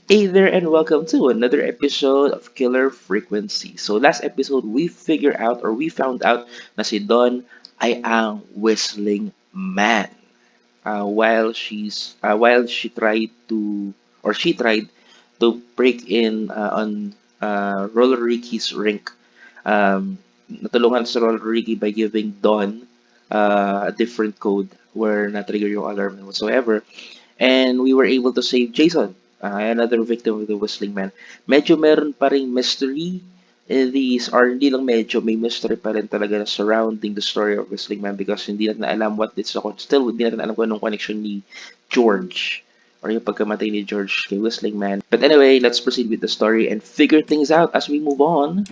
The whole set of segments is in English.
Hey there, and welcome to another episode of Killer Frequency. So last episode, we found out na si Don ay ang whistling man. While she tried to break in on Roller Ricky's rink. Natulungan si Roller Ricky by giving Don a different code where na-trigger yung alarm and whatsoever. And we were able to save Jason, another victim of the Whistling Man. Medyo meron pa ring mystery in these, or hindi lang medyo, may mystery pa rin talaga na surrounding the story of Whistling Man because hindi natin alam what it's still hindi natin alam kung anong connection ni George or yung pagkamatay ni George kay Whistling Man. But anyway, let's proceed with the story and figure things out as we move on.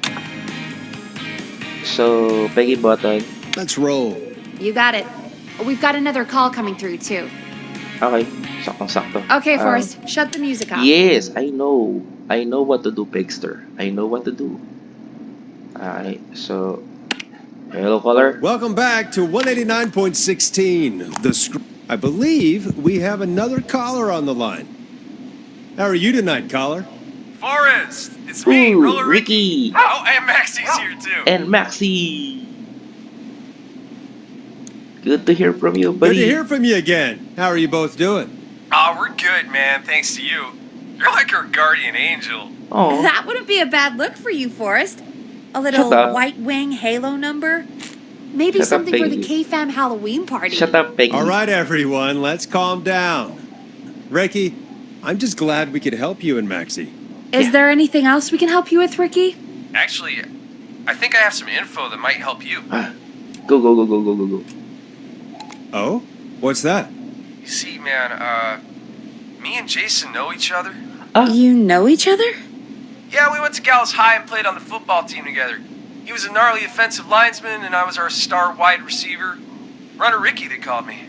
So, Peggy Button. Let's roll. You got it. We've got another call coming through, too. Okay, saktong-sakto. Okay, Forrest, shut the music off. Yes, I know. I know what to do, Pegster. I know what to do. Alright, so... Hello, caller. Welcome back to 189.16. I believe we have another caller on the line. How are you tonight, caller? Forrest, it's me, Ooh, Roller Ricky. Oh, and Maxie's here too. And Maxie. Good to hear from you, buddy. Good to hear from you again. How are you both doing? Oh, we're good, man. Thanks to you. You're like our guardian angel. Oh, That wouldn't be a bad look for you, Forrest. A little Shut up. white wing halo number. Maybe Shut up, something for the Peggy. K-Fam Halloween party. shut up, Peggy. All right, everyone, let's calm down. Ricky, I'm just glad we could help you and Maxie. Is there anything else we can help you with, Ricky? Actually, I think I have some info that might help you. Go, go, go, go, go, go, go. Oh? What's that? You see, man, me and Jason know each other. You know each other? Yeah, we went to Gallows High and played on the football team together. He was a gnarly offensive linesman, and I was our star wide receiver. Runner Ricky, they called me.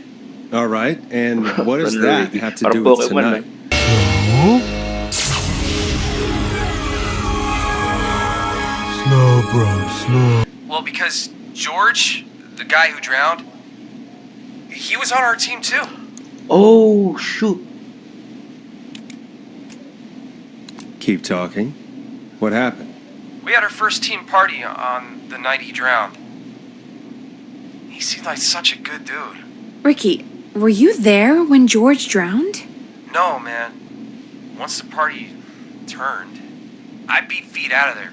All right, and what does Runner that Ricky. have to Parang do with Pokemon, tonight? Slow, bro, slow. Well, because George, the guy who drowned, he was on our team too. Oh, shoot. Keep talking. What happened? We had our first team party on the night he drowned. He seemed like such a good dude. Ricky, were you there when George drowned? No, man. Once the party turned, I beat feet out of there.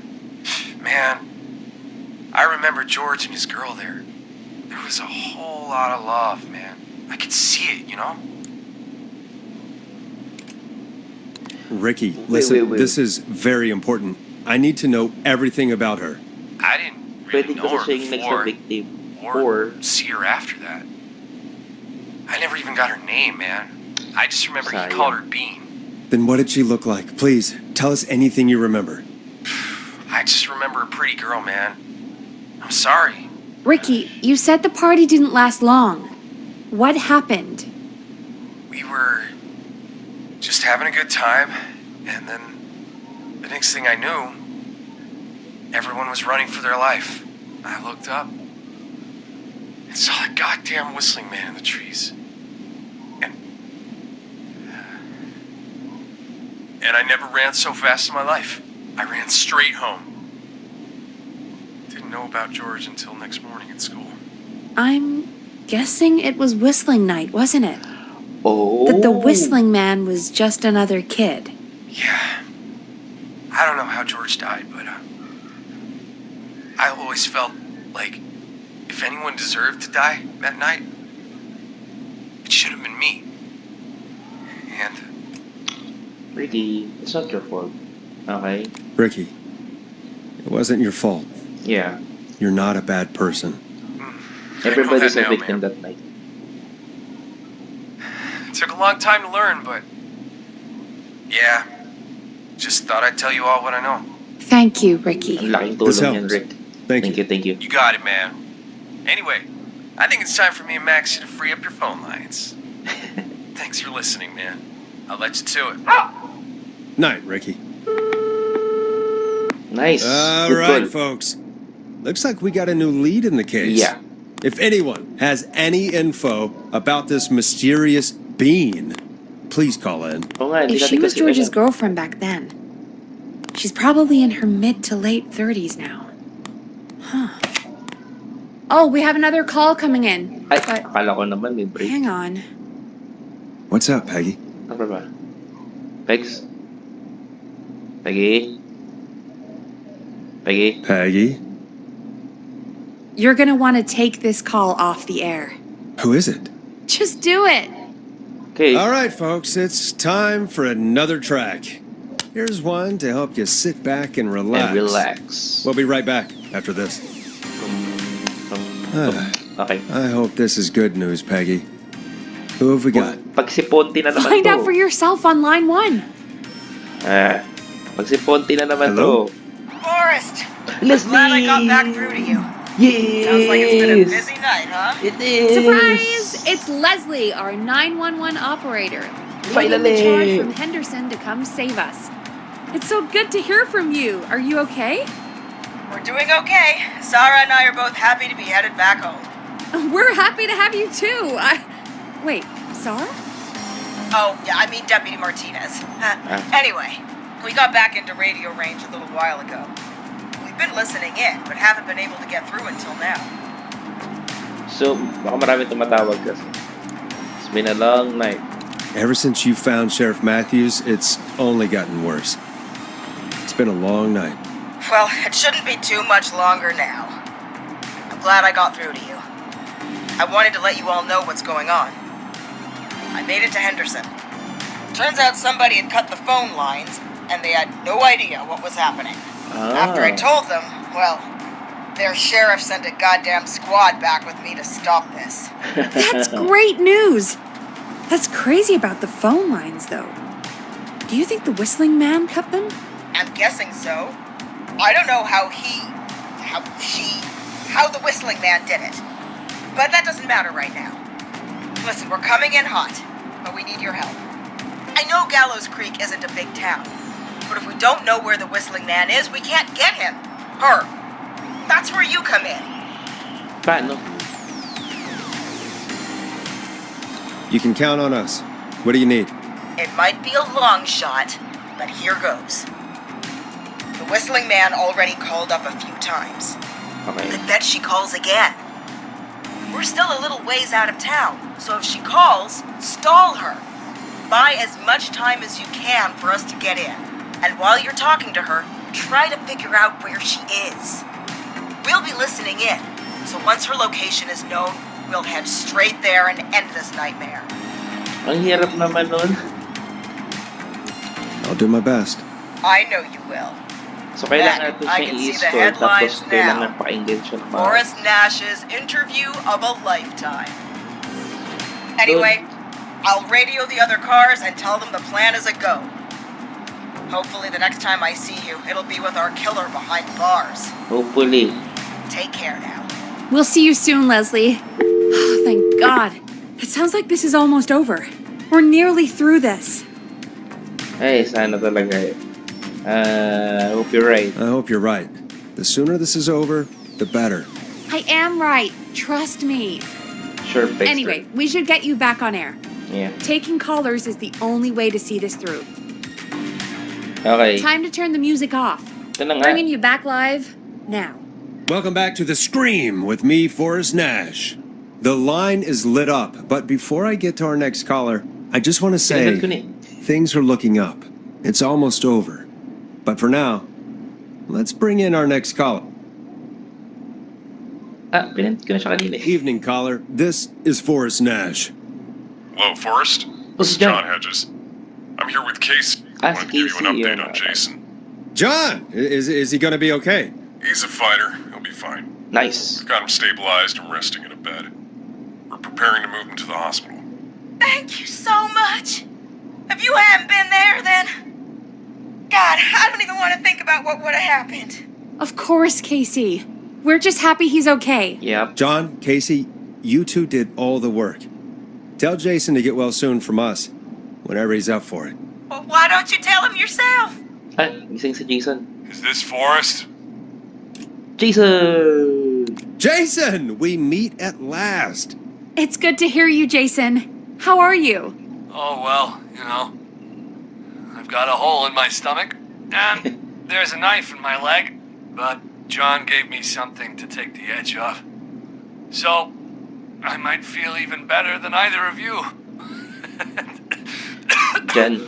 Man, I remember George and his girl there. There was a whole lot of love, man. I could see it, you know? Ricky, listen, wait. this is very important. I need to know everything about her. I didn't really Pwede know ko her siyang next na before victim. or Or, see her after that. I never even got her name, man. I just remember he Sayang. called her Bean. Then what did she look like? Please, tell us anything you remember. I just remember a pretty girl, man. I'm sorry. Ricky, you said the party didn't last long. What happened? We were just having a good time, and then the next thing I knew, everyone was running for their life. I looked up and saw a goddamn whistling man in the trees. And I never ran so fast in my life. I ran straight home. Didn't know about George until next morning at school. I'm guessing it was whistling night, wasn't it? oh. That the whistling man was just another kid. Yeah. I don't know how George died, but I always felt like if anyone deserved to die that night, it should have been me. And Ricky, it's not your fault. Okay? Ricky, it wasn't your fault. Yeah. You're not a bad person. I know Everybody's that a now, victim man. that night. It took a long time to learn, but yeah, just thought I'd tell you all what I know. Thank you, Ricky. Ang laking This tulong yan, helps. Rick. Thank you. Thank you. You got it, man. Anyway, I think it's time for me and Maxie to free up your phone lines. Thanks for listening, man. I'll let you to it. Night, Ricky. Nice. All Good right, call. folks. Looks like we got a new lead in the case. Yeah. If anyone has any info about this mysterious bean, please call in. Oo nga, hindi If she natin was kasi George's alam. girlfriend back then, she's probably in her mid to late 30s now. Huh. Oh, we have another call coming in. Ay, But akala ko naman may break. hang on. What's up, Peggy? Ano ba? Pegs? Peggy? Peggy? Peggy? You're gonna want to take this call off the air. Who is it? Just do it. Okay. All right, folks, it's time for another track. Here's one to help you sit back and relax. And relax. We'll be right back after this. Okay. I hope this is good news, Peggy. Who have we got? Pag si Ponti na naman Find to. out for yourself on line 1. Pag si Ponti na naman Hello? to. Forrest, Leslie! glad I got back through to you. Yes! Sounds like it's been a busy night, huh? It is! Surprise! It's Leslie, our 911 operator. Leading the Finally! charge from Henderson to come save us. It's so good to hear from you. Are you okay? We're doing okay. Sarah and I are both happy to be headed back home. We're happy to have you too. Wait, Sarah? Oh, yeah, I mean Deputy Martinez. Anyway, we got back into radio range a little while ago. We've been listening in, but haven't been able to get through until now. So, baka marami tumatawag kasi. It's been a long night. Ever since you found Sheriff Matthews, it's only gotten worse. It's been a long night. Well, it shouldn't be too much longer now. I'm glad I got through to you. I wanted to let you all know what's going on. I made it to Henderson. Turns out somebody had cut the phone lines, and they had no idea what was happening. After I told them, well, their sheriff sent a goddamn squad back with me to stop this. That's great news. That's crazy about the phone lines, though. Do you think the whistling man cut them? I'm guessing so. I don't know how the whistling man did it. But that doesn't matter right now. Listen, we're coming in hot, but we need your help. I know Gallows Creek isn't a big town, but if we don't know where the whistling man is, we can't get him. Her. That's where you come in. Paano? You can count on us. What do you need? It might be a long shot, but here goes. The whistling man already called up a few times. Okay. I bet she calls again. We're still a little ways out of town, so if she calls, stall her. Buy as much time as you can for us to get in. And while you're talking to her, try to figure out where she is. We'll be listening in, so once her location is known, we'll head straight there and end this nightmare. Ang hirap naman nun. I'll do my best. I know you will. So, kailangan natin I siyang can see the i-score, tapos headlines kailangan now. pakinggan siya ng mga... Forrest Nash's interview of a lifetime. Anyway, I'll radio the other cars and tell them the plan is a go. Hopefully the next time I see you, it'll be with our killer behind bars. Hopefully. Take care now. We'll see you soon, Leslie. Oh, thank God. It sounds like this is almost over. We're nearly through this. Ay, sana talaga eh. I hope you're right. I hope you're right. The sooner this is over, the better. I am right. Trust me. Sure, Baxter. Anyway, we should get you back on air. Yeah. Taking callers is the only way to see this through. Okay. Time to turn the music off. Ito na nga. Bringing you back live now. Welcome back to The Scream with me, Forrest Nash. The line is lit up, but before I get to our next caller, I just want to say Pinindot ko na eh. things are looking up. It's almost over. But for now, let's bring in our next caller. Pinindot ko na siya kanina eh. Evening, caller. This is Forrest Nash. Hello, Forrest. What's This is John? John Hedges. I'm here with Casey. Ah, I want to give you an Casey, update yeah. on Jason. John, is he going to be okay? He's a fighter. He'll be fine. Nice. Got him stabilized and resting in a bed. We're preparing to move him to the hospital. Thank you so much. If you hadn't been there, then... God, I don't even want to think about what would have happened. Of course, Casey. We're just happy he's okay. Yep. John, Casey, you two did all the work. Tell Jason to get well soon from us, whenever he's up for it. Well, why don't you tell him yourself? Gising si Jason. Is this Forrest? Jason! Jason, we meet at last. It's good to hear you, Jason. How are you? Oh, well, you know, I've got a hole in my stomach, and there's a knife in my leg, but John gave me something to take the edge off. So, I might feel even better than either of you. Jen.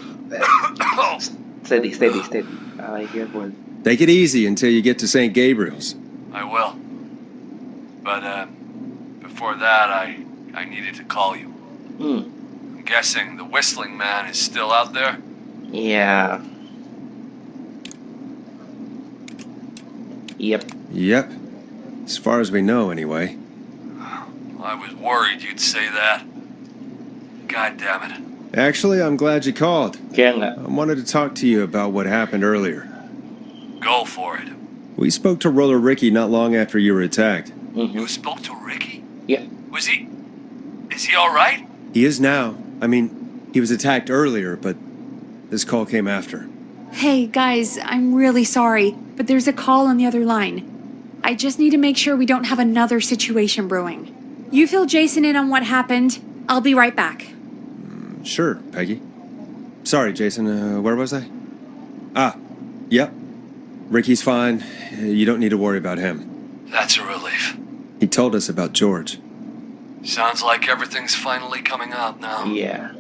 Steady, steady, steady. Okay, careful. Take it easy until you get to St. Gabriel's. I will. But, before that, I needed to call you. I'm guessing the whistling man is still out there? Yeah. Yep. Yep. As far as we know, anyway. I was worried you'd say that. God damn it. Actually, I'm glad you called. Kaya nga. I wanted to talk to you about what happened earlier. Go for it. We spoke to Roller Ricky not long after you were attacked. You spoke to Ricky? Yeah. Is he alright? He is now. I mean, he was attacked earlier, but this call came after. Hey, guys, I'm really sorry, but there's a call on the other line. I just need to make sure we don't have another situation brewing. You fill Jason in on what happened. I'll be right back. Sure, Peggy. Sorry, Jason, where was I? Yep. Ricky's fine. You don't need to worry about him. That's a relief. He told us about George. Sounds like everything's finally coming out now. Yeah.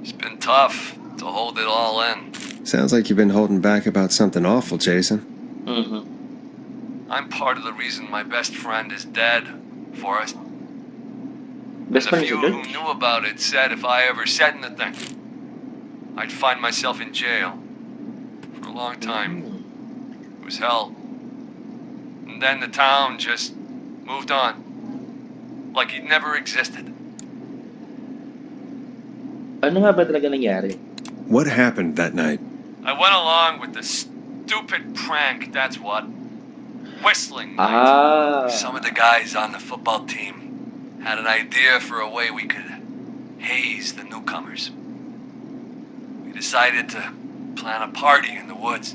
It's been tough to hold it all in. Sounds like you've been holding back about something awful, Jason. I'm part of the reason my best friend is dead, Forrest. Best The friend is few good. who knew about it said if I ever said anything, I'd find myself in jail. For a long time. It was hell. And then the town just moved on. Like it never existed. Ano nga ba talaga nangyari? What happened that night? I went along with the stupid prank, that's what. Whistling night. Ah. Some of the guys on the football team had an idea for a way we could haze the newcomers. We decided to plan a party in the woods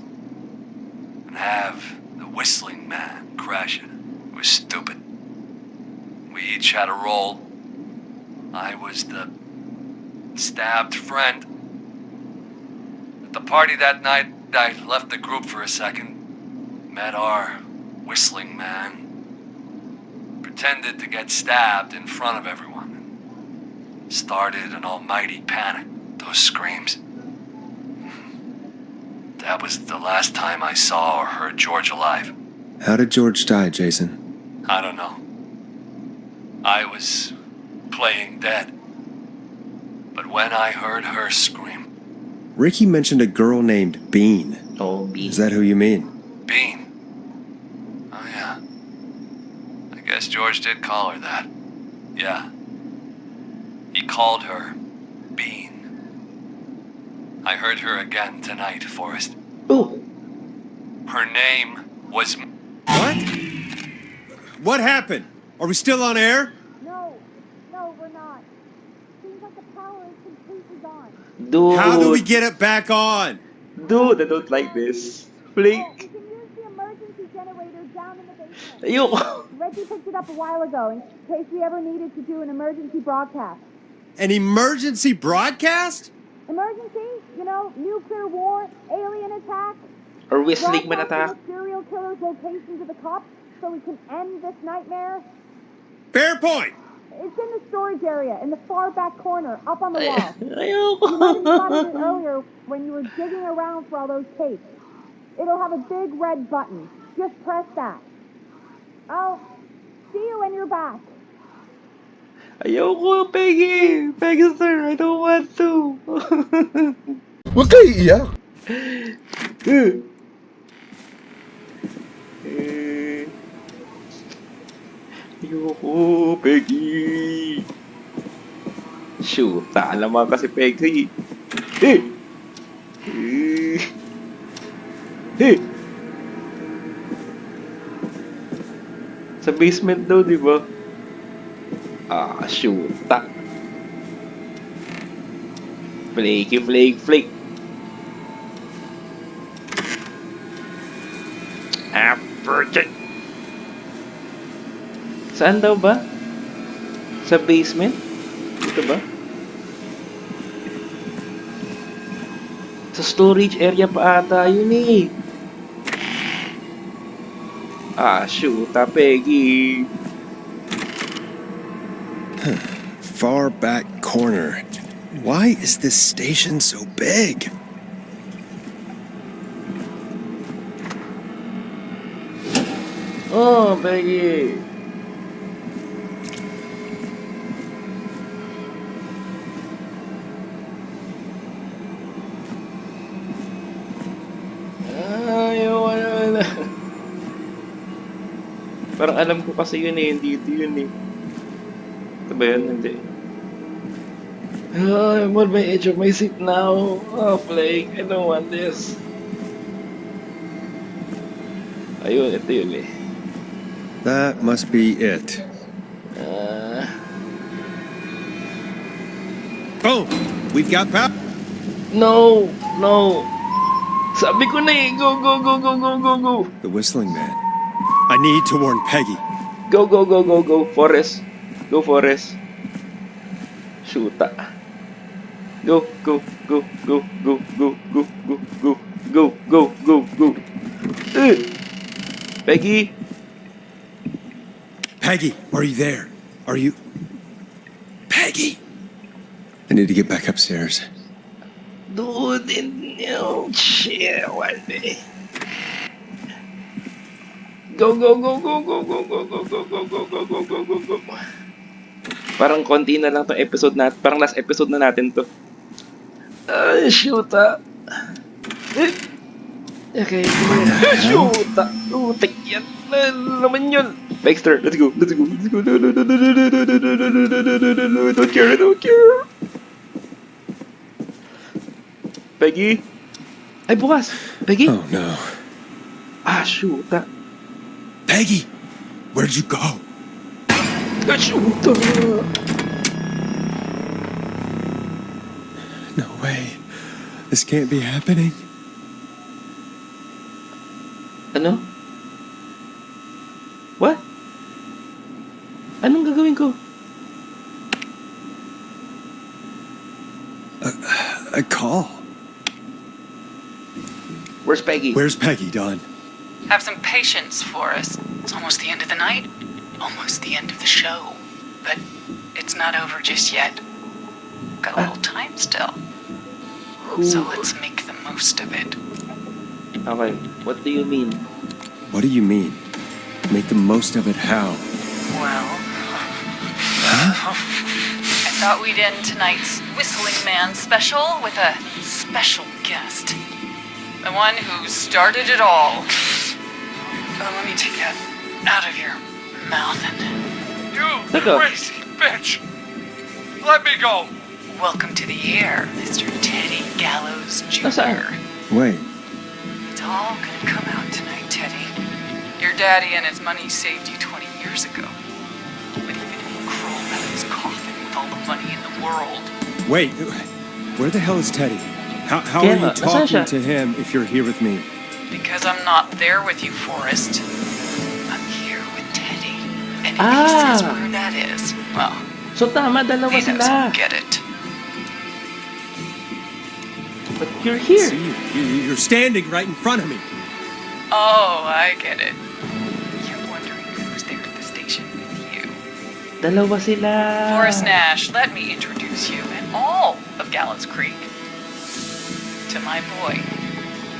and have the whistling man crash it. It was stupid. We each had a role. I was the stabbed friend. At the party that night, I left the group for a second, met our whistling man, pretended to get stabbed in front of everyone, started an almighty panic, those screams. That was the last time I saw or heard George alive. How did George die, Jason? I don't know. I was playing dead. But when I heard her scream, Ricky mentioned a girl named Bean. Oh, Is that who you mean? Bean. Oh, yeah. I guess George did call her that. Yeah. He called her Bean. I heard her again tonight, Forrest. Oh. Her name was... What? What happened? Are we still on air? No, we're not. Seems like the power is completely gone. Dude. How do we get it back on? Dude, I don't like this. We Blink. can use the emergency generator down in the basement. Ayoko. Reggie picked it up a while ago in case we ever needed to do an emergency broadcast. An emergency broadcast? Emergency? You know, nuclear war, alien attack. Or whistling man Broadcasting attack. the serial killer's location to the cops so we can end this nightmare. Fair point. It's in the storage area, in the far back corner, up on the wall. You might have Ayoko. spotted it earlier when you were digging around for all those tapes. It'll have a big red button. Just press that. I'll see you when you're back. Ayoko, Peggy. Peggy, sir, I don't want to. Huwag kayo iiyak. Ayoko, Peggy. Shoot, naman kasi Peggy. Eh! Eh! Eh! Sa basement daw, di ba? Ah, shoot. Flaky, flake, flake. Ah, virgin. Saan daw ba? Sa basement? Dito ba? Sa storage area pa ata yun eh. Ah, shoot, Peggy. Far back corner. Why is this station so big? Oh, Peggy. Ayun. Parang alam ko kasi yun eh, hindi ito yun eh. Ito ba yun? Hindi. Oh, I'm on my edge of my seat now. Oh, Flake, I don't want this. Ayun, ito yun eh. That must be it. Oh, we've got power. No, no. Sabi ko na eh, go, go, go, go, go, go, go. The whistling man. I need to warn Peggy. Go, go, go, go, go, Forrest. Go, Forrest. Shoota. Go, go, go, go, go, go, go, go, go, go, go, go, go. Peggy. Peggy, are you there? Are you... Peggy! I need to get back upstairs. Dude, no, shit, what the... Go, go, go, go, go, go, go, go, go, go, go, go, go, go, go, go. Parang konti na lang to episode natin. Parang last episode na natin to. Shoota. Okay. Shoota. Utik yan. Naman yun. Baxter, let's go. Let's go. Let's go. No, no, no, no, no, no, no, no, no, no, no, no, no, I don't care. I don't care. Peggy? Ay, bukas. Peggy? Oh, no. Ah, shoota. Peggy! Where'd you go? Ah, shoota. No way. This can't be happening. Ano? What? Anong gagawin ko? A call. Where's Peggy? Where's Peggy, Don? Have some patience for us. It's almost the end of the night. Almost the end of the show. But it's not over just yet. Got a little time still. So let's make the most of it. Okay, what do you mean? What do you mean? Make the most of it how? Well... I thought we'd end tonight's Whistling Man special with a special guest. The one who started it all. Let me take that out of your mouth and... You crazy bitch! Let me go! Welcome to the air, Mr. Teddy Gallows Jr. Nasaan? Wait. It's all gonna come out tonight, Teddy. Your daddy and his money saved you 20 years ago. But even if he crawled out of his coffin with all the money in the world... Wait, where the hell is Teddy? How are you talking to him if you're here with me? Because I'm not there with you, Forrest. I'm here with Teddy. And if he says where that is, well... So tama, dalawa he knows sila. I'll get it. But you're here. See, you're standing right in front of me. Oh, I get it. You're wondering who's there at the station with you. Dalawa sila. Forrest Nash, let me introduce you and all of Gallows Creek to my boy,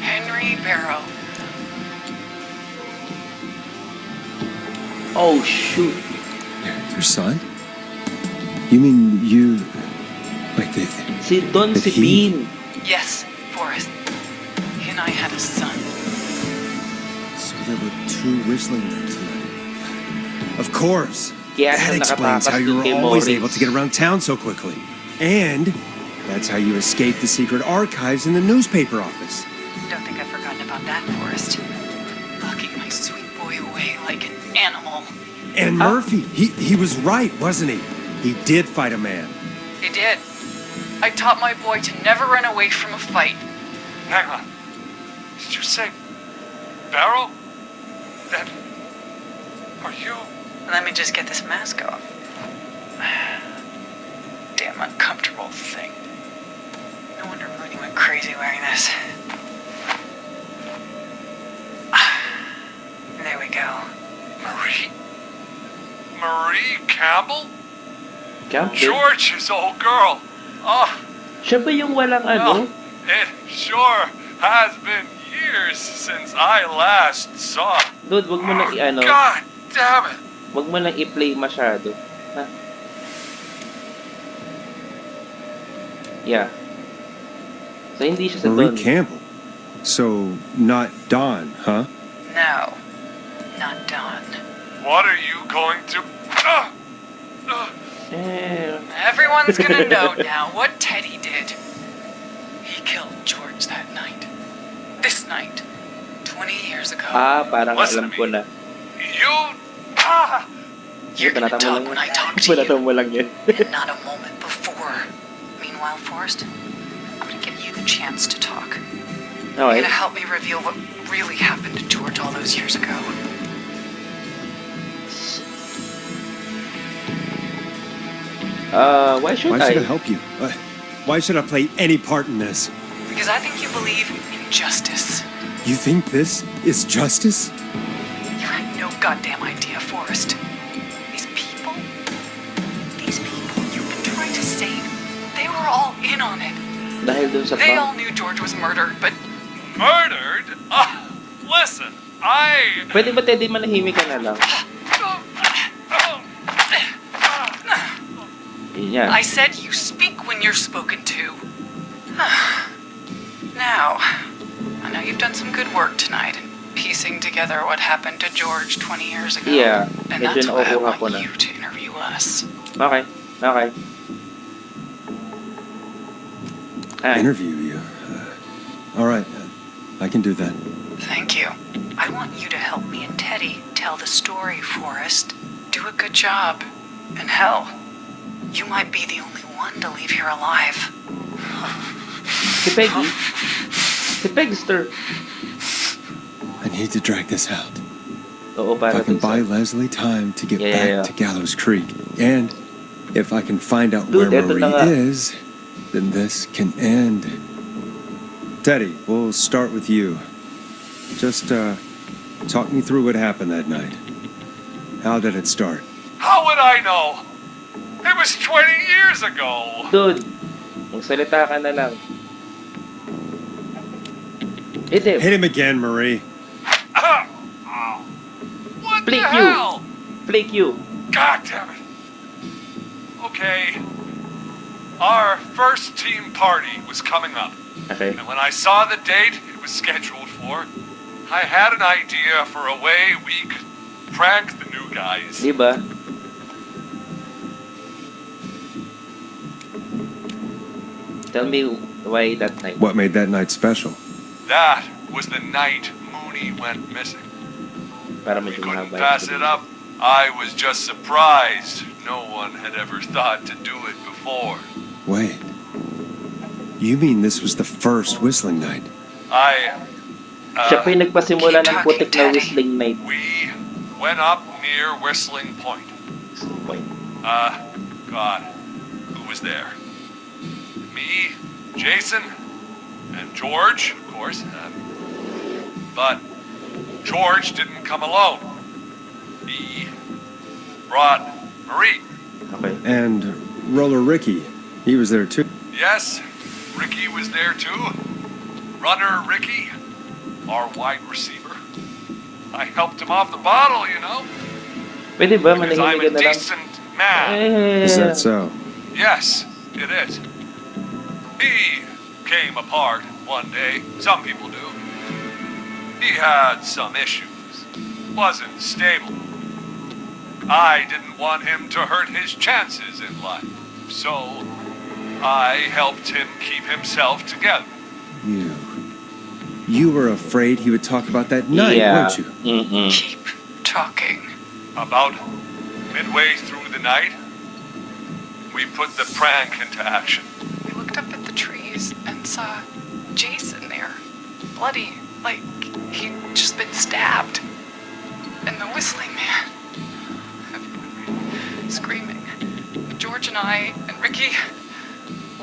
Henry Barrow. Oh, shoot. Your son? You mean you... Like the... Si Don But si he- Bean. Yes, Forrest. He and I had a son. So there were two whistling men tonight. Of course. Kaya That siya explains how you were nakatakas kay always Morris. able to get around town so quickly. And that's how you escaped the secret archives in the newspaper office. Don't think I've forgotten about that, Forrest. Locking my sweet boy away like an animal. And Murphy, he was right, wasn't he? He did fight a man. He did. I taught my boy to never run away from a fight. Hang on. Did you say Barrow? That... Are you... Let me just get this mask off. Damn uncomfortable thing. No wonder I'm ruining my crazy wearing this. There we go. Marie Campbell? Campbell? George's old girl. Oh, Siya ba yung walang ano? it sure has been years since I last saw. Dude, wag mo nang i-ano. God damn it. Wag mo nang i-play masyado. Ha? Yeah. So, hindi siya sa Marie Don. Campbell. So, not Dawn, huh? No, not Dawn. What are you going to... Eh, Everyone's gonna know now what Teddy did. He killed George that night. This night. 20 years ago. parang Listen alam to ko me. na. You... You're gonna Banatan mo talk lang when yan. I talk to Banatan you. mo lang yan. And not a moment before. Meanwhile, Forrest, I'm gonna give you the chance to talk. You're Okay. gonna help me reveal what really happened to George all those years ago. Why should Why I? should I help you? Why should I play any part in this? Because I think you believe in justice. You think this is justice? You had no goddamn idea, Forrest. These people you've been trying to save, they were all in on it. Dahil dun sa They prank. all knew George was murdered, but Murdered? Listen, I... Pwede ba, Teddy, manahimik ka na lang? Yun yan. I said you speak when you're spoken to. Now, I know you've done some good work tonight in piecing together what happened to George 20 years ago. Yeah, And medyo that's why I nauuha ko want na. you to interview us. Okay. Okay. Ay. Interview you. All right, I can do that. Thank you. I want you to help me and Teddy tell the story, Forrest. Do a good job. And hell, you might be the only one to leave here alive. Si Peggy? Si Pegster. I need to drag this out. Oo, If para I can dun sa... buy Leslie time to get Yeah, back yeah. to Gallows Creek, and if I can find out Dude, where eto Marie na nga. is, then this can end. Teddy, we'll start with you. Just talk me through what happened that night. How did it start? How would I know? It was 20 years ago. Dude, magsalita ka na lang. Hit him. Hit him again, Marie. What Flake the you. hell? Flake you. God damn it. Okay. Our first team party was coming up. Okay. And when I saw the date it was scheduled for, I had an idea for a way we could prank the new guys. Di ba? Tell me why that night. What made that night special? That was the night Mooney went missing. Para We medyo couldn't mahaba. pass it up. I was just surprised no one had ever thought to do it before. Wait. You mean this was the first whistling night? Siya pa yung nagpasimula ng putik na Teddy. whistling night. We went up near Whistling Point. Point. God, who was there? Me, Jason, and George, of course. But George didn't come alone. He brought Marie. Okay. And Roller Ricky, he was there too. Yes, Ricky was there too. Runner Ricky, our wide receiver. I helped him off the bottle, you know. Pwede ba Because I'm manahimik a ka na lang? decent man. Is that so? Yes, it is. He came apart one day. Some people do. He had some issues. Wasn't stable. I didn't want him to hurt his chances in life. So, I helped him keep himself together. You were afraid he would talk about that night, Yeah. weren't you? Mm-mm. Keep talking. About midway through the night, we put the prank into action. We looked up at the trees and saw Jason there. Bloody, like he'd just been stabbed. And the whistling man. Screaming. George and I and Ricky,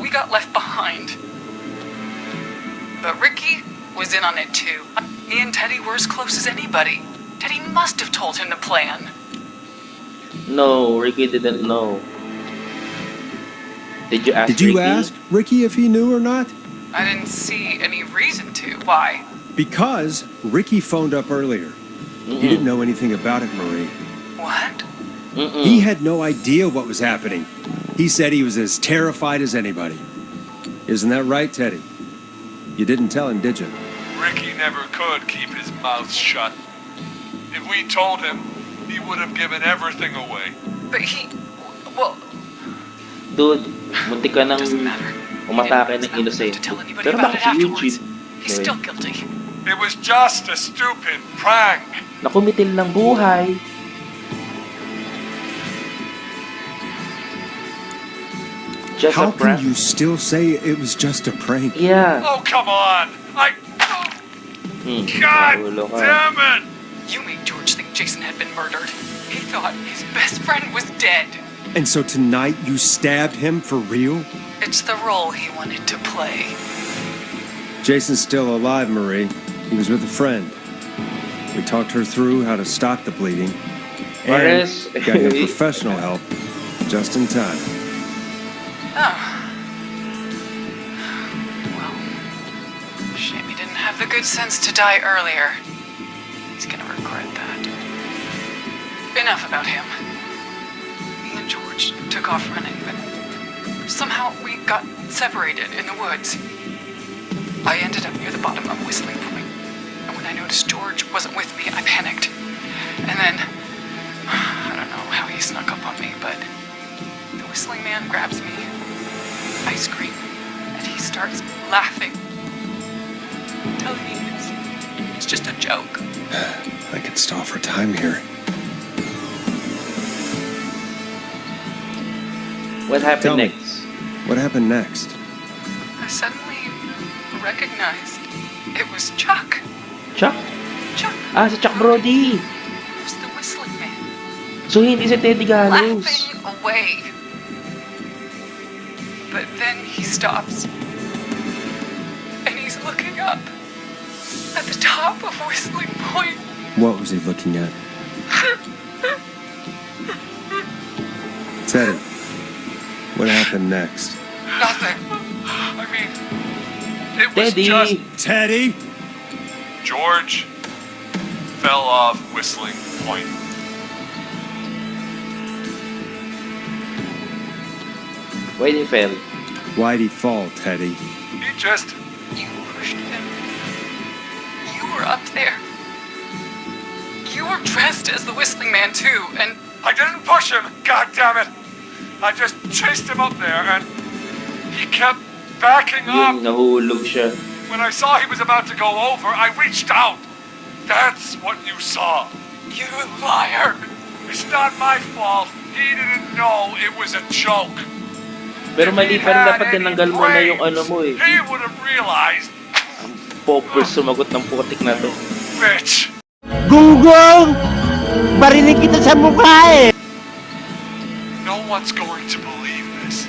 we got left behind. But Ricky was in on it too. He and Teddy were as close as anybody. Teddy must have told him the plan. No, Ricky didn't know. Did you ask Did you Ricky? ask Ricky if he knew or not? I didn't see any reason to. Why? Because Ricky phoned up earlier. He didn't know anything about it, Marie. What? He had no idea what was happening. He said he was as terrified as anybody. Isn't that right, Teddy? You didn't tell him, did you? Ricky never could keep his mouth shut. If we told him, he would have given everything away. But he... Well, Dude, muntik ka nang doesn't matter. umatake ng He didn't innocent. to tell anybody Pero about bakit it si afterwards. Eugene? He's still guilty. It was just a stupid prank. Nakumitil ng buhay. Just How a prank? can you still say it was just a prank? Yeah. Oh, come on. God Ulo ka. damn it. You made George think Jason had been murdered. He thought his best friend was dead. And so tonight you stabbed him for real? It's the role he wanted to play. Jason's still alive, Marie. He was with a friend. We talked her through how to stop the bleeding. And Pares. got him professional help just in time. Oh. Well, shame he didn't have the good sense to die earlier. He's gonna regret that. Enough about him. Me and George took off running, but somehow we got separated in the woods. I ended up near the bottom of Whistling Point, and when I noticed George wasn't with me, I panicked. And then, I don't know how he snuck up on me, but the Whistling Man grabs me. I scream, and he starts laughing, telling me it's just a joke. I could stall for time here. What happened Tell me. next? What happened next? I suddenly recognized it was Chuck. Chuck? Chuck Ah, si Chuck Brody. was the Whistling Man, So hindi si Teddy Gallows. laughing away. But then he stops, and he's looking up at the top of Whistling Point. What was he looking at? Teddy, what happened next? Nothing. I mean, it was Teddy. just... Teddy! George fell off Whistling Point. Why he fell? Why'd he fall, Teddy? He just... You pushed him. You were up there. You were dressed as the Whistling Man too, and I didn't push him, god damn it! I just chased him up there and he kept backing up. Yung nahulog siya. When I saw he was about to go over, I reached out. That's what you saw. you liar! It's not my fault. He didn't know it was a joke. Pero If mali he pa rin had dapat any tinanggal mo na yung ano mo eh. He would have realized. Popper sumagot ng putik na to. Bitch. Gunggong! Barinig kita sa mukha eh! No one's going to believe this.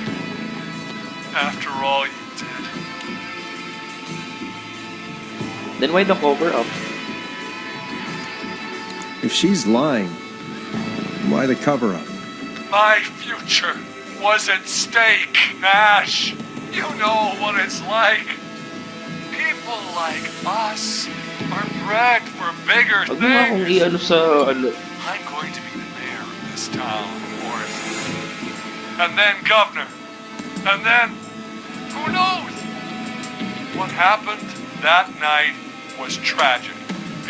After all you did. Then why the cover up? If she's lying, why the cover up? My future was at stake, Nash. You know what it's like. People like us are bred for bigger Wag mo nga kung things. i-ano sa ano. I'm going to be the mayor of this town, Morris. And then governor. And then, who knows? What happened that night was tragic.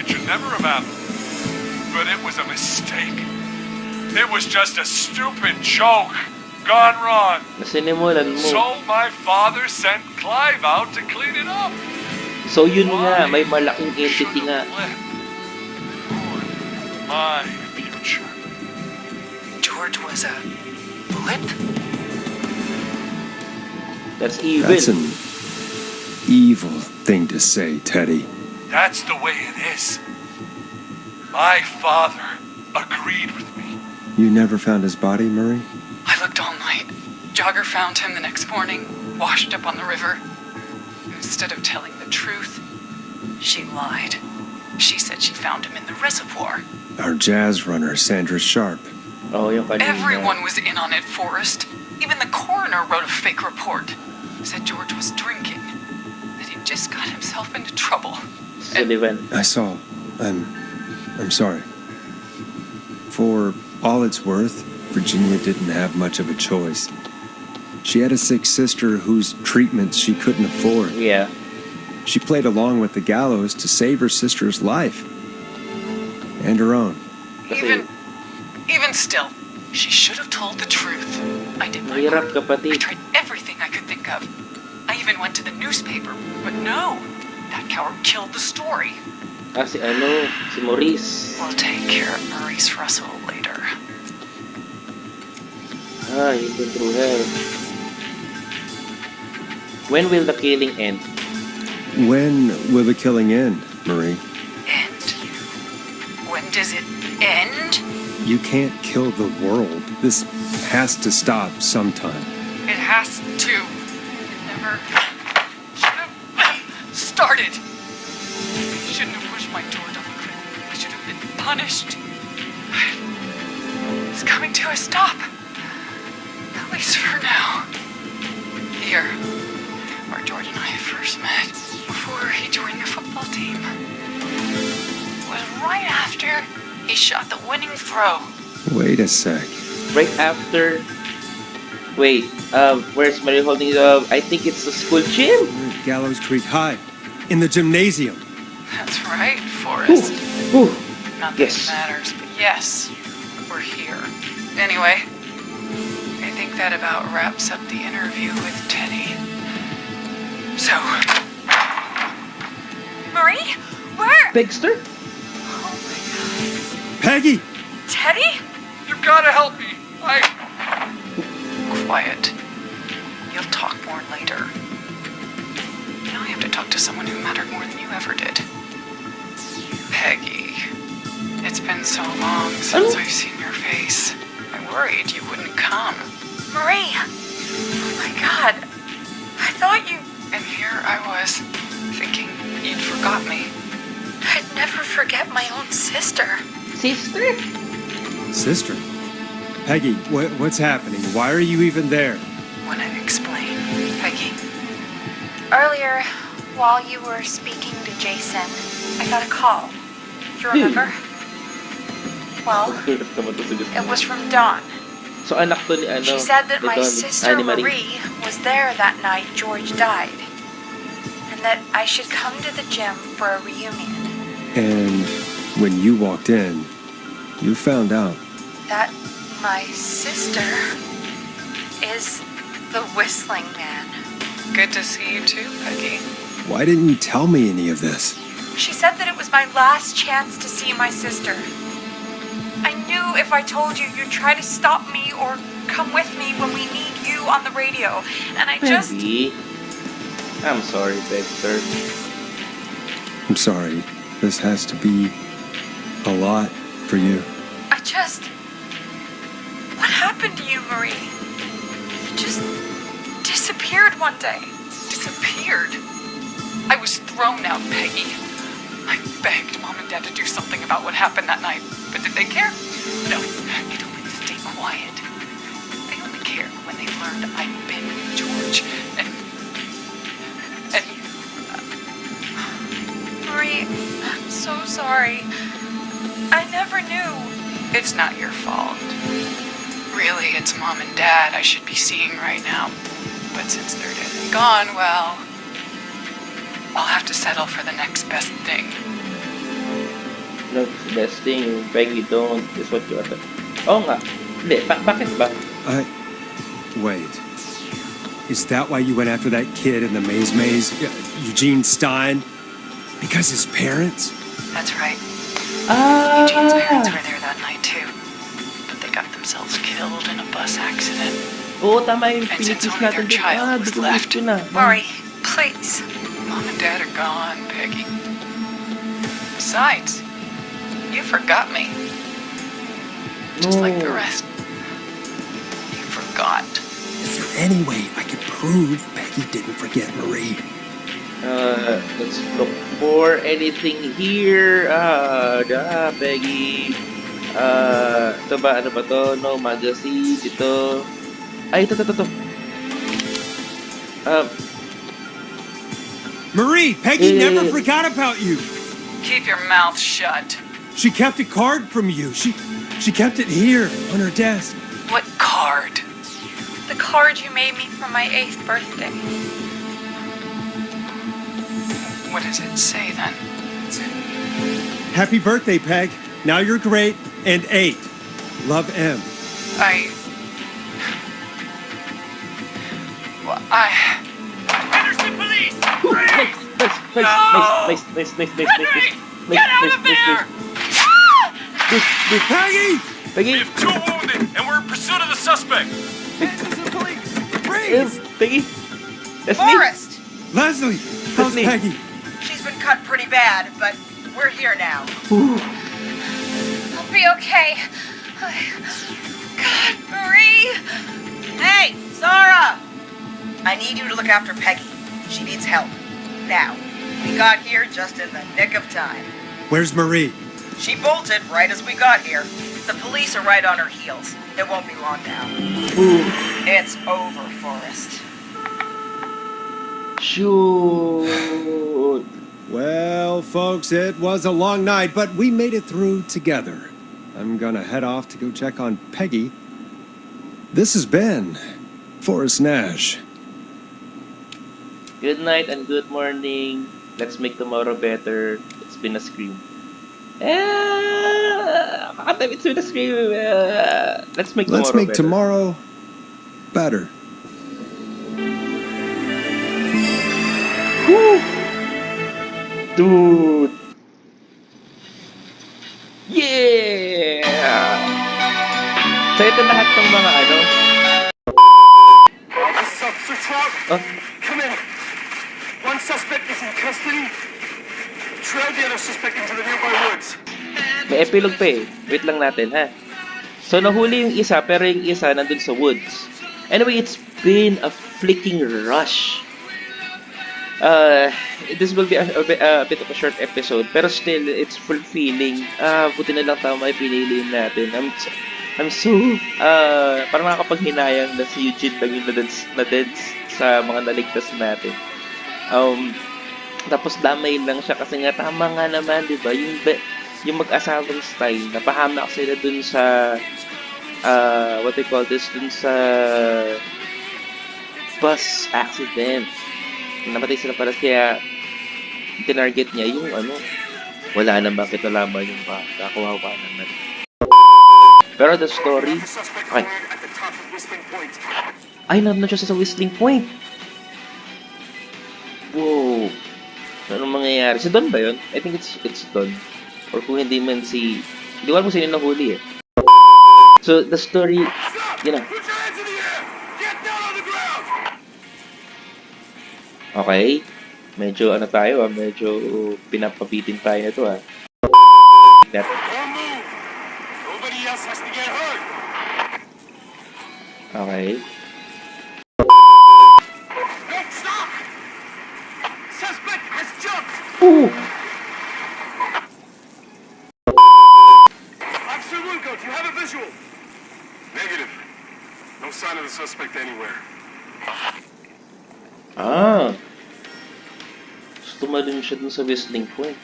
It should never have happened. But it was a mistake. It was just a stupid joke gone wrong. Nasinimulan mo. So my father sent Clive out to clean it up. So yun nga, may malaking entity nga. My future. George was a blip? That's evil. That's an evil thing to say, Teddy. That's the way it is. My father agreed with me. You never found his body, Murray? I looked all night. Jogger found him the next morning, washed up on the river. Instead of telling the truth, she lied. She said she found him in the reservoir. Our jazz runner, Sandra Sharp. Oh, yung kanina. Everyone was in on it, Forrest. Even the coroner wrote a fake report. Said George was drinking. That he just got himself into trouble. Sullivan. I saw. I'm sorry. For all it's worth, Virginia didn't have much of a choice. She had a sick sister whose treatments she couldn't afford. Yeah. She played along with the gallows to save her sister's life. And her own. Even still, she should have told the truth. I did my Mahirap, part. I kapatid. tried everything I could think of. I even went to the newspaper, but no. That coward killed the story. Si Maurice. We'll take care of Maurice Russell later. You've been through hell. When will the killing end? When will the killing end, Marie? End? When does it end? You can't kill the world. This has to stop sometime. It has to. It never should have started. I shouldn't have pushed my door down the cliff. I should have been punished. It's coming to a stop. At least for now. Here, where George and I first met, before he joined the football team. Was right after he shot the winning throw. Wait a sec. Right after. Wait, where's Marie holding it? I think it's the school gym. We're at Gallows Creek High, in the gymnasium. That's right, Forrest. Ooh. Not that Yes. it matters, but yes, we're here. Anyway, I think that about wraps up the interview with Teddy. So, Marie? Where? Dexter? Oh my god. Peggy! Teddy? You gotta help me. quiet. You'll talk more later. Now I have to talk to someone who mattered more than you ever did. Peggy. It's been so long since I've seen your face. I worried you wouldn't come. Marie! Oh my god. I thought you... And here I was, thinking you'd forgot me. I'd never forget my own sister. Sister? Sister? Peggy, what's happening? Why are you even there? Want to explain, Peggy? Earlier, while you were speaking to Jason, I got a call. Do you remember? Well, it was from Dawn. So anak to ni ano? She said that ni my Don- sister ni Marie was there that night George died. And that I should come to the gym for a reunion. And when you walked in, you found out. That my sister is the Whistling Man. Good to see you too, Peggy. Why didn't you tell me any of this? She said that it was my last chance to see my sister. I knew if I told you, you'd try to stop me or come with me when we need you on the radio. And I just... Peggy. I'm sorry, Dexter. I'm sorry. This has to be a lot for you. I just... What happened to you, Marie? You just disappeared one day. Disappeared? I was thrown out, Peggy. I begged Mom and Dad to do something about what happened that night. But did they care? No. They told me to stay quiet. They only cared when they learned I'd been with George. And Marie, I'm so sorry. I never knew. it's not your fault. Really, it's Mom and Dad I should be seeing right now. But since they're dead and gone, well, I'll have to settle for the next best thing. No, best thing, Peggy, don't. Is what you are. Oo nga. Hindi, bakit ba? Wait. Is that why you went after that kid in the maze? Eugene Stein? Because his parents? That's right. Eugene's parents Ah! were there that night too. But they got themselves killed in a bus accident. Oo, tama yung And since pinipis only natin their din. child was dugulis left. ko na. Marie, please. Mom and Dad are gone, Peggy. Besides, you forgot me. Just like the rest. You forgot. Is there any way I could prove Peggy didn't forget Marie? Let's look for anything here. Peggy. Ito ba? Ano ba to? No magazine. Ito. Ay, ito. Marie, Peggy Yeah. never forgot about you. Keep your mouth shut. She kept a card from you. She kept it here on her desk. What card? The card you made me for my 8th birthday. What does it say then? Happy birthday, Peg. Now you're great and 8. Love, M. Henderson Police! Nice. Get out of there! Peggy! Peggy! We have 2 wounded, and we're in pursuit of the suspect. Peggy! That's me! Forrest! Leslie, how's Leslie. Peggy? She's been cut pretty bad, but we're here now. I'll be okay. God, Marie! Hey, Zara! I need you to look after Peggy. She needs help. Now. We got here just in the nick of time. Where's Marie? She bolted right as we got here. The police are right on her heels. It won't be long now. It's over, Forrest. Shoot! Well, folks, it was a long night, but we made it through together. I'm gonna head off to go check on Peggy. This has been Forrest Nash. Good night and good morning. Let's make tomorrow better. It's been a scream. It's been a scream. Let's make tomorrow Let's make better. tomorrow better. Dude! Yeah! So ito lahat ng mga ano. This is Officer Trout. Oh, Come in. One suspect is in custody. Trail the other suspect into the nearby woods. may epilogue pa eh. Wait lang natin ha. So nahuli yung isa pero yung isa nandun sa woods. Anyway, it's been a flicking rush. This will be a bit of a short episode, pero still, it's fulfilling. Buti na lang tama ay pinili natin. I'm so, parang nakakapaghinayang na si Eugene lang yung na-dance sa mga naligtas natin. Tapos damay lang siya kasi nga tama nga naman, di ba? Yung mag-asawang style, napahamak sila dun sa, what they call this, dun sa bus accident. Namatay sila para kaya tinarget niya yung ano, wala naman kinalaman yung bata, kawawa naman. Pero the story, okay. Ay, nandun siya sa whistling point. Wow. So, anong mangyayari? Si Don ba yun? I think it's Don. Or kung hindi man si, hindi ko alam kung sino yung nahuli eh. So, the story, you know. Okay. Medyo ano tayo medyo pinapabitin tayo ito That. Nobody else has to get hurt. Okay. No, stop! Suspect has jumped. Ooh! Officer Lugo, do you have a visual? Negative. No sign of the suspect anywhere. So, tumalun siya dun sa whistling point.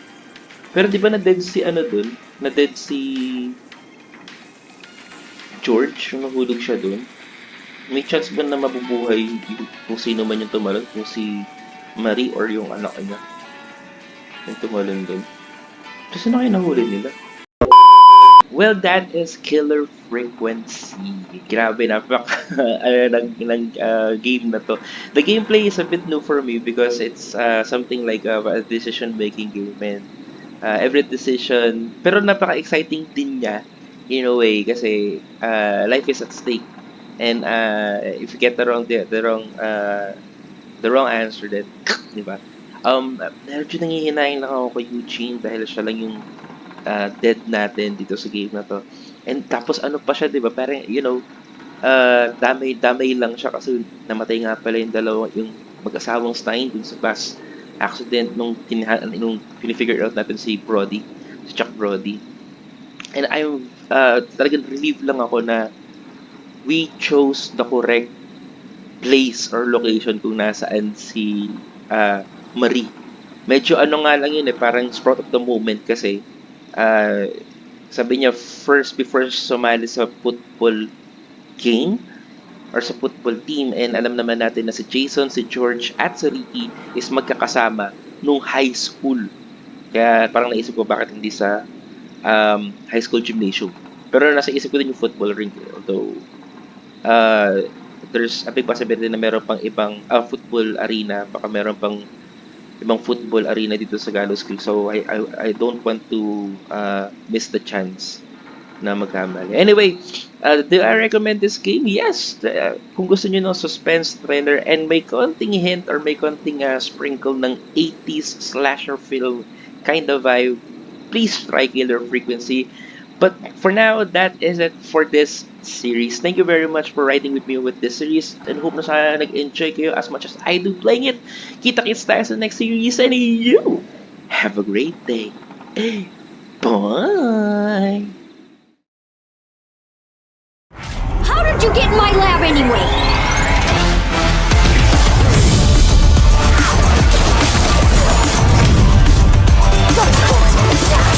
Pero di ba na-dead si ano dun? Na-dead si George, yung nahulog siya dun? May chance ba na mabubuhay kung sino man yung tumalon? Kung si Marie or yung anak niya? Yung tumalon dun? Kasi na kayo nahuli nila? Well, that is Killer Frequency. Grabe, ng game na to. The gameplay is a bit new for me because it's something like a decision-making game. And every decision, pero napaka-exciting din niya in a way kasi life is at stake. And if you get the wrong answer, then, di ba? Medyo nangihinayin lang ako kay Eugene dahil siya lang yung dead natin dito sa game na to. And tapos ano pa siya, 'di ba? Parang damay lang siya kasi namatay nga pala yung dalawa yung mag-asawang Stein dun sa bus accident nung pinifigure out natin si Brody, si Chuck Brody. And I'm talagang relieved lang ako na we chose the correct place or location kung nasaan si Marie. Medyo ano nga lang yun parang spur of the moment kasi sabi niya first before sumali sa football game or sa football team, and alam naman natin na si Jason, si George at si Ricky is magkakasama nung high school. Kaya parang naisip ko bakit hindi sa high school gymnasium. Pero nasa isip ko din yung football rink. Although there's a big possibility na meron pang ibang football arena, baka meron pang ibang football arena dito sa Gallows Creek. So I don't want to miss the chance na magkamali. Anyway, do I recommend this game? Yes. Kung gusto niyo ng suspense thriller and may konting hint or may konting sprinkle ng 80s slasher film kind of vibe, please try Killer Frequency. But for now, that is it for this series. Thank you very much for riding with me with this series, and hope na sana nag-enjoy kayo as much as I do playing it. Kita-kits tayo sa next series, and you have a great day. Bye! How did you get in my lab anyway? Let's go.